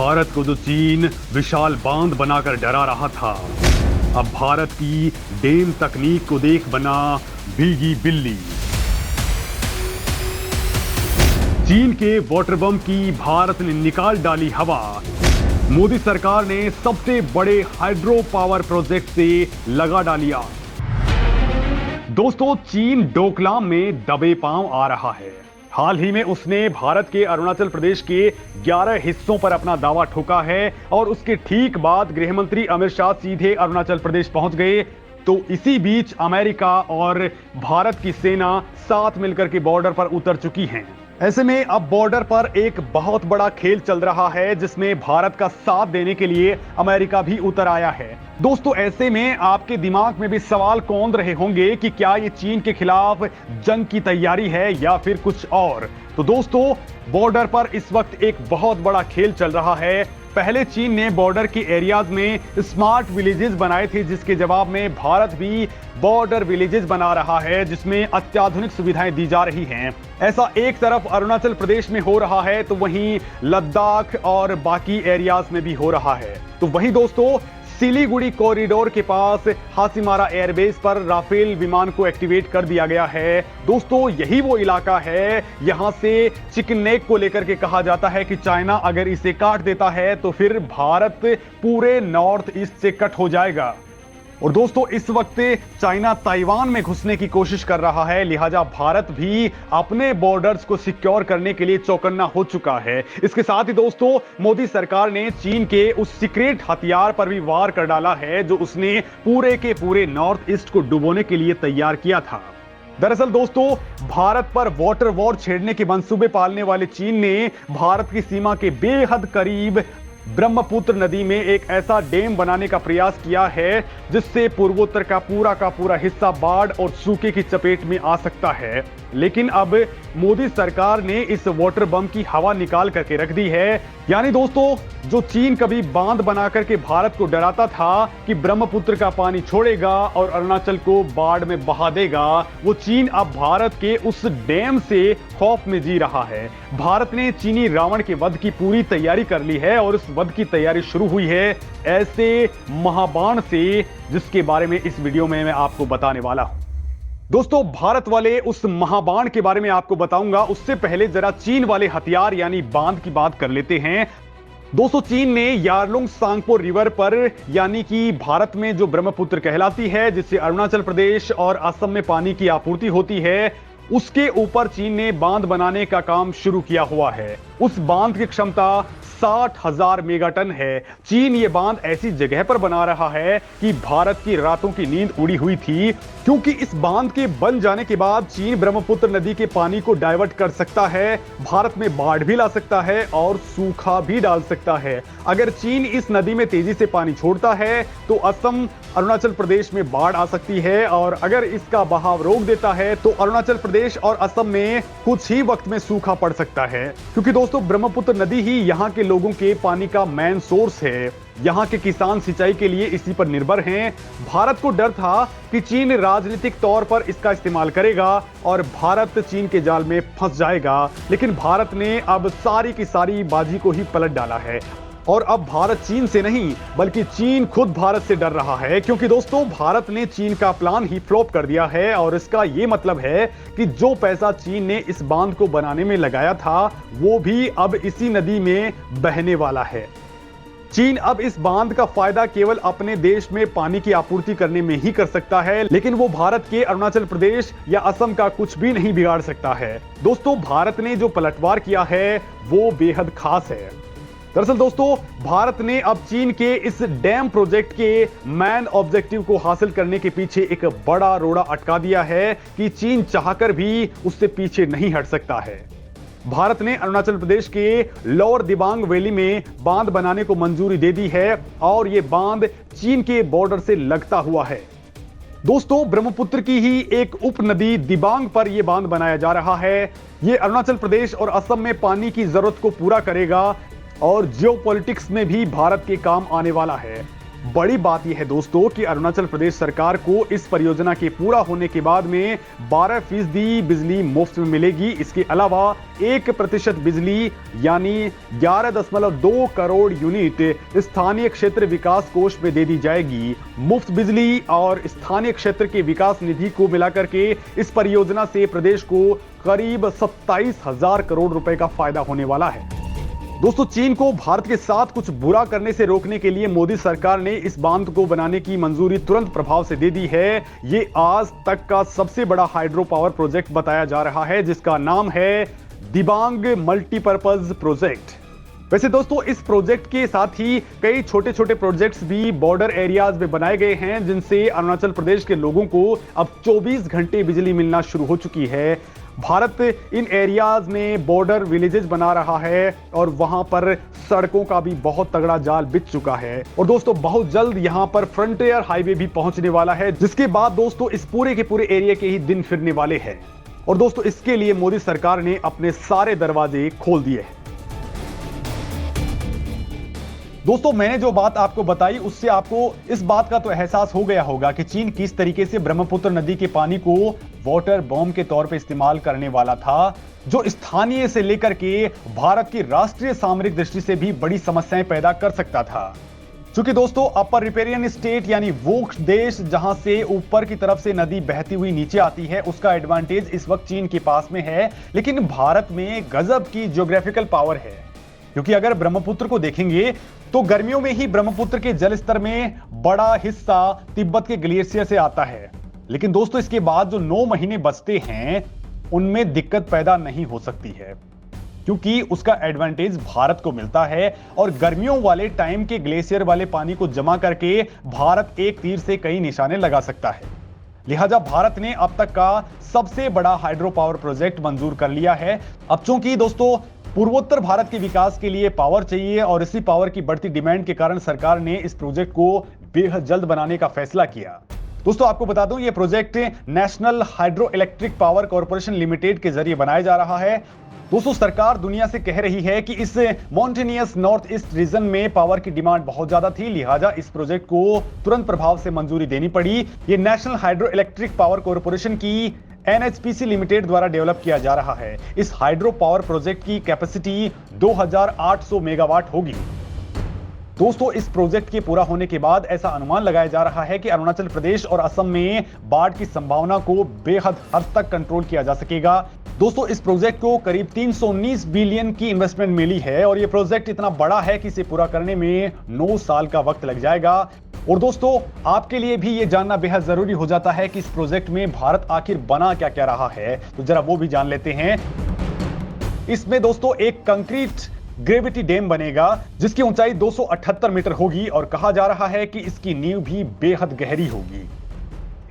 भारत को जो चीन विशाल बांध बनाकर डरा रहा था, अब भारत की डैम तकनीक को देख बना भीगी बिल्ली। चीन के वाटर बम की भारत ने निकाल डाली हवा। मोदी सरकार ने सबसे बड़े हाइड्रो पावर प्रोजेक्ट से लगा डाली आग। दोस्तों, चीन डोकलाम में दबे पांव आ रहा है। हाल ही में उसने भारत के अरुणाचल प्रदेश के 11 हिस्सों पर अपना दावा ठोका है और उसके ठीक बाद गृह मंत्री अमित शाह सीधे अरुणाचल प्रदेश पहुंच गए। तो इसी बीच अमेरिका और भारत की सेना साथ मिलकर के बॉर्डर पर उतर चुकी हैं। ऐसे में अब बॉर्डर पर एक बहुत बड़ा खेल चल रहा है, जिसमें भारत का साथ देने के लिए अमेरिका भी उतर आया है। दोस्तों, ऐसे में आपके दिमाग में भी सवाल कौंध रहे होंगे कि क्या ये चीन के खिलाफ जंग की तैयारी है या फिर कुछ और। तो दोस्तों, बॉर्डर पर इस वक्त एक बहुत बड़ा खेल चल रहा है। पहले चीन ने बॉर्डर के एरियाज में स्मार्ट विलेजेस बनाए थे, जिसके जवाब में भारत भी बॉर्डर विलेजेस बना रहा है, जिसमें अत्याधुनिक सुविधाएं दी जा रही हैं। ऐसा एक तरफ अरुणाचल प्रदेश में हो रहा है, तो वहीं लद्दाख और बाकी एरियाज में भी हो रहा है। तो वहीं दोस्तों, सिलीगुड़ी कॉरिडोर के पास हासीमारा एयरबेस पर राफेल विमान को एक्टिवेट कर दिया गया है। दोस्तों, यही वो इलाका है, यहां से चिकन नेक को लेकर के कहा जाता है कि चाइना अगर इसे काट देता है तो फिर भारत पूरे नॉर्थ ईस्ट से कट हो जाएगा। और दोस्तों, इस वक्त चाइना ताइवान में घुसने की कोशिश कर रहा है, लिहाजा भारत भी अपने बॉर्डर्स को सिक्योर करने के लिए चौकन्ना हो चुका है। इसके साथ ही दोस्तों, मोदी सरकार ने चीन के उस सीक्रेट हथियार पर भी वार कर डाला है, जो उसने पूरे के पूरे नॉर्थ ईस्ट को डुबोने के लिए तैयार किया था। दरअसल दोस्तों, भारत पर वाटर वॉर छेड़ने के मंसूबे पालने वाले चीन ने भारत की सीमा के बेहद करीब ब्रह्मपुत्र नदी में एक ऐसा डैम बनाने का प्रयास किया है, जिससे पूर्वोत्तर का पूरा हिस्सा बाढ़ और सूखे की चपेट में आ सकता है। लेकिन अब मोदी सरकार ने इस वाटर बम की हवा निकाल करके रख दी है। यानी दोस्तों, जो चीन कभी बांध बनाकर के भारत को डराता था कि ब्रह्मपुत्र का पानी छोड़ेगा और अरुणाचल को बाढ़ में बहा देगा, वो चीन अब भारत के उस डैम से खौफ में जी रहा है। भारत ने चीनी रावण के वध की पूरी तैयारी कर ली है और इस वध की तैयारी शुरू हुई है ऐसे महाबाण से, जिसके बारे में इस वीडियो में मैं आपको बताने वाला हूं। दोस्तों, भारत वाले उस महाबाण के बारे में आपको बताऊंगा, उससे पहले जरा चीन वाले हथियार यानी बांध की बात कर लेते हैं। दोस्तों, चीन ने यारलुंग सांगपो रिवर पर, यानी कि भारत में जो ब्रह्मपुत्र कहलाती है, जिससे अरुणाचल प्रदेश और असम में पानी की आपूर्ति होती है, उसके ऊपर चीन ने बांध बनाने का काम शुरू किया हुआ है। उस बांध की क्षमता 60,000 मेगाटन है। चीन ये बांध ऐसी जगह पर बना रहा है कि भारत की रातों की नींद उड़ी हुई थी, क्योंकि इस बांध के बन जाने के बाद चीन ब्रह्मपुत्र नदी के पानी को डाइवर्ट कर सकता है, भारत में बाढ़ भी ला सकता है और सूखा भी डाल सकता है। अगर चीन इस नदी में तेजी से पानी छोड़ता है तो असम, अरुणाचल प्रदेश में बाढ़ आ सकती है, और अगर इसका बहाव रोक देता है तो अरुणाचल प्रदेश और असम में कुछ ही वक्त में सूखा पड़ सकता है। क्योंकि दोस्तों, ब्रह्मपुत्र नदी ही यहाँ के लोगों के पानी का मेन सोर्स है। यहाँ के किसान सिंचाई के लिए इसी पर निर्भर हैं। भारत को डर था कि चीन राजनीतिक तौर पर इसका इस्तेमाल करेगा और भारत चीन के जाल में फंस जाएगा, लेकिन भारत ने अब सारी की सारी बाजी को ही पलट डाला है। और अब भारत चीन से नहीं, बल्कि चीन खुद भारत से डर रहा है, क्योंकि दोस्तों, भारत ने चीन का प्लान ही फ्लॉप कर दिया है। और इसका यह मतलब है कि जो पैसा चीन ने इस बांध को बनाने में लगाया था, वो भी अब इसी नदी में बहने वाला है। चीन अब इस बांध का फायदा केवल अपने देश में पानी की आपूर्ति करने में ही कर सकता है, लेकिन वो भारत के अरुणाचल प्रदेश या असम का कुछ भी नहीं बिगाड़ सकता है। दोस्तों, भारत ने जो पलटवार किया है वो बेहद खास है। दरअसल दोस्तों, भारत ने अब चीन के इस डैम प्रोजेक्ट के मेन ऑब्जेक्टिव को हासिल करने के पीछे एक बड़ा रोड़ा अटका दिया है कि चीन चाहकर भी उससे पीछे नहीं हट सकता है। भारत ने अरुणाचल प्रदेश के लोअर दिबांग वैली में बांध बनाने को मंजूरी दे दी है और यह बांध चीन के बॉर्डर से लगता हुआ है। दोस्तों, ब्रह्मपुत्र की ही एक उपनदी दिबांग पर यह बांध बनाया जा रहा है। यह अरुणाचल प्रदेश और असम में पानी की जरूरत को पूरा करेगा और जियोपॉलिटिक्स में भी भारत के काम आने वाला है। बड़ी बात यह है दोस्तों कि अरुणाचल प्रदेश सरकार को इस परियोजना के पूरा होने के बाद में 12% बिजली मुफ्त में मिलेगी। इसके अलावा 1% बिजली यानी 11.2 करोड़ यूनिट स्थानीय क्षेत्र विकास कोष में दे दी जाएगी। मुफ्त बिजली और स्थानीय क्षेत्र के विकास निधि को मिलाकर के इस परियोजना से प्रदेश को करीब 27,000 करोड़ रुपए का फायदा होने वाला है। दोस्तों, चीन को भारत के साथ कुछ बुरा करने से रोकने के लिए मोदी सरकार ने इस बांध को बनाने की मंजूरी तुरंत प्रभाव से दे दी है। ये आज तक का सबसे बड़ा हाइड्रो पावर प्रोजेक्ट बताया जा रहा है, जिसका नाम है दिबांग मल्टीपर्पज प्रोजेक्ट। वैसे दोस्तों, इस प्रोजेक्ट के साथ ही कई छोटे छोटे प्रोजेक्ट्स भी बॉर्डर एरियाज में बनाए गए हैं, जिनसे अरुणाचल प्रदेश के लोगों को अब 24 घंटे बिजली मिलना शुरू हो चुकी है। भारत इन एरियाज में बॉर्डर विलेजेस बना रहा है और वहां पर सड़कों का भी बहुत तगड़ा जाल बिछ चुका है। और दोस्तों, बहुत जल्द यहां पर फ्रंटियर हाईवे भी पहुंचने वाला है, जिसके बाद दोस्तों इस पूरे के पूरे एरिया के ही दिन फिरने वाले हैं। और दोस्तों, इसके लिए मोदी सरकार ने अपने सारे दरवाजे खोल दिए हैं। दोस्तों, मैंने जो बात आपको बताई उससे आपको इस बात का तो एहसास हो गया होगा कि चीन किस तरीके से ब्रह्मपुत्र नदी के पानी को वाटर बॉम्ब के तौर पे इस्तेमाल करने वाला था, जो स्थानीय से लेकर के भारत की राष्ट्रीय सामरिक दृष्टि से भी बड़ी समस्याएं पैदा कर सकता था। क्योंकि दोस्तों, अपर रिपेरियन स्टेट यानी वो देश जहां से ऊपर की तरफ से नदी बहती हुई नीचे आती है, उसका एडवांटेज इस वक्त चीन के पास में है। लेकिन भारत में गजब की ज्योग्राफिकल पावर है, क्योंकि अगर ब्रह्मपुत्र को देखेंगे तो गर्मियों में ही ब्रह्मपुत्र के जल स्तर में बड़ा हिस्सा तिब्बत के ग्लेशियर से आता है। लेकिन दोस्तों, इसके बाद जो 9 महीने बचते हैं उनमें दिक्कत पैदा नहीं हो सकती है, क्योंकि उसका एडवांटेज भारत को मिलता है। और गर्मियों वाले टाइम के ग्लेशियर वाले पानी को जमा करके भारत एक तीर से कई निशाने लगा सकता है। लिहाजा भारत ने अब तक का सबसे बड़ा हाइड्रो पावर प्रोजेक्ट मंजूर कर लिया है। अब चूंकि दोस्तों पूर्वोत्तर भारत के विकास के लिए पावर चाहिए और इसी पावर की बढ़ती डिमांड के कारण सरकार ने इस प्रोजेक्ट को बेहद जल्द बनाने का फैसला किया। दोस्तों, आपको बता दूं, यह project national hydro electric power corporation limited के जरिए बनाया जा रहा है। दोस्तों, सरकार दुनिया से कह रही है कि इस माउंटेनियस नॉर्थ ईस्ट रीजन में पावर की डिमांड बहुत ज्यादा थी, लिहाजा इस प्रोजेक्ट को तुरंत प्रभाव से मंजूरी देनी पड़ी। यह national hydro electric power corporation की NHPC लिमिटेड द्वारा डेवलप किया जा रहा है। इस हाइड्रो पावर प्रोजेक्ट की कैपेसिटी 2800 मेगावाट होगी। दोस्तों, इस प्रोजेक्ट के पूरा होने के बाद ऐसा अनुमान लगाया जा रहा है कि अरुणाचल प्रदेश और असम में बाढ़ की संभावना को बेहद हद तक कंट्रोल किया जा सकेगा। दोस्तों, इस प्रोजेक्ट को करीब 319 बिलियन की इन्वेस्टमेंट मिली है और यह प्रोजेक्ट इतना बड़ा है कि इसे पूरा करने में 9 साल का वक्त लग जाएगा। और दोस्तों, आपके लिए भी यह जानना बेहद जरूरी हो जाता है कि इस प्रोजेक्ट में भारत आखिर बना क्या क्या रहा है, तो जरा वो भी जान लेते हैं। इसमें दोस्तों एक कंक्रीट ग्रेविटी डैम बनेगा, जिसकी ऊंचाई 278 मीटर होगी और कहा जा रहा है कि इसकी नींव भी बेहद गहरी होगी।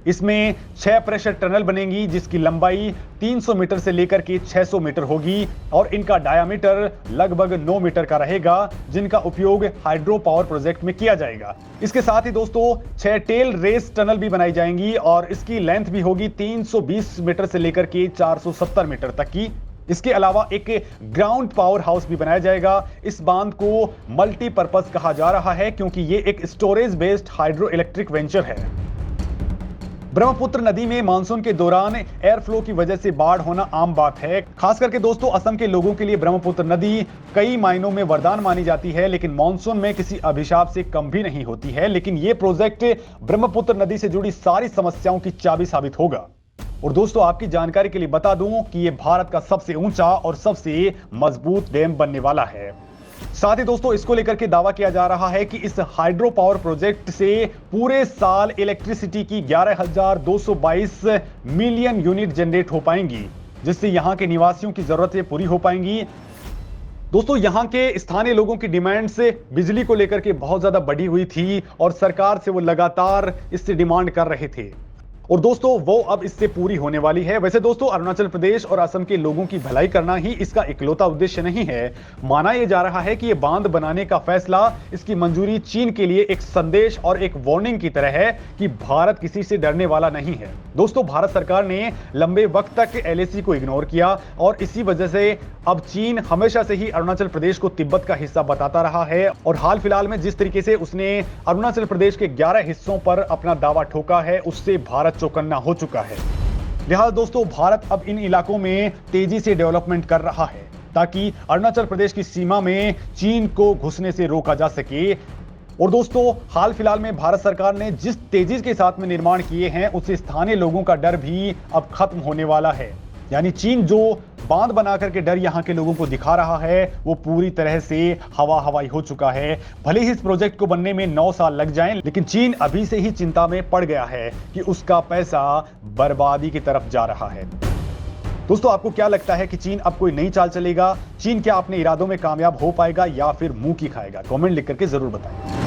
इसमें 6 प्रेशर टनल बनेंगी, जिसकी लंबाई 300 मीटर से लेकर के 600 मीटर होगी और इनका डायामीटर लगभग 9 मीटर का रहेगा, जिनका उपयोग हाइड्रो पावर प्रोजेक्ट में किया जाएगा। इसके साथ ही दोस्तों 6 टेल रेस टनल भी बनाई जाएंगी और इसकी लेंथ भी होगी 320 मीटर से लेकर के 470 मीटर तक की। इसके अलावा एक ग्राउंड पावर हाउस भी बनाया जाएगा। इस बांध को मल्टीपर्पज कहा जा रहा है, क्योंकि ये एक storage based hydro electric venture है। ब्रह्मपुत्र नदी में मानसून के दौरान एयर फ्लो की वजह से बाढ़ होना आम बात है। खास करके दोस्तों असम के लोगों के लिए ब्रह्मपुत्र नदी कई मायनों में वरदान मानी जाती है, लेकिन मानसून में किसी अभिशाप से कम भी नहीं होती है। लेकिन यह प्रोजेक्ट ब्रह्मपुत्र नदी से जुड़ी सारी समस्याओं की चाबी साबित होगा। और दोस्तों आपकी जानकारी के लिए बता दूं कि यह भारत का सबसे ऊंचा और सबसे मजबूत डैम बनने वाला है। साथ ही दोस्तों इसको लेकर के दावा किया जा रहा है कि इस हाइड्रो पावर प्रोजेक्ट से पूरे साल इलेक्ट्रिसिटी की 11,222 मिलियन यूनिट जनरेट हो पाएंगी, जिससे यहां के निवासियों की जरूरतें पूरी हो पाएंगी। दोस्तों यहां के स्थानीय लोगों की डिमांड से बिजली को लेकर के बहुत ज्यादा बढ़ी हुई थी और सरकार से वो लगातार इससे डिमांड कर रहे थे। और दोस्तों वो अब इससे पूरी होने वाली है। वैसे दोस्तों अरुणाचल प्रदेश और असम के लोगों की भलाई करना ही इसका इकलौता उद्देश्य नहीं है। माना यह जा रहा है कि यह बांध बनाने का फैसला, इसकी मंजूरी चीन के लिए एक संदेश और एक वार्निंग की तरह है कि भारत किसी से डरने वाला नहीं है। दोस्तों भारत सरकार ने लंबे वक्त तक एलएसी को इग्नोर किया और इसी वजह से अब चीन हमेशा से ही अरुणाचल प्रदेश को तिब्बत का हिस्सा बताता रहा है और हाल फिलहाल में जिस तरीके से उसने अरुणाचल प्रदेश के 11 हिस्सों पर अपना दावा ठोका है, उससे भारत चौकन्ना हो चुका है। लिहाजा दोस्तों भारत अब इन इलाकों में तेजी से डेवलपमेंट कर रहा है ताकि अरुणाचल प्रदेश की सीमा में चीन को घुसने से रोका जा सके। और दोस्तों हाल फिलहाल में भारत सरकार ने जिस तेजी के साथ में निर्माण किए हैं, उससे स्थानीय लोगों का डर भी अब खत्म होने वाला है। यानी चीन जो बांध बना करके डर यहां के लोगों को दिखा रहा है, वो पूरी तरह से हवा हवाई हो चुका है। भले ही इस प्रोजेक्ट को बनने में 9 साल लग जाएं, लेकिन चीन अभी से ही चिंता में पड़ गया है कि उसका पैसा बर्बादी की तरफ जा रहा है। दोस्तों आपको क्या लगता है कि चीन अब कोई नई चाल चलेगा? चीन क्या अपने इरादों में कामयाब हो पाएगा या फिर मुंह की खाएगा? कमेंट लिख करके जरूर बताएं।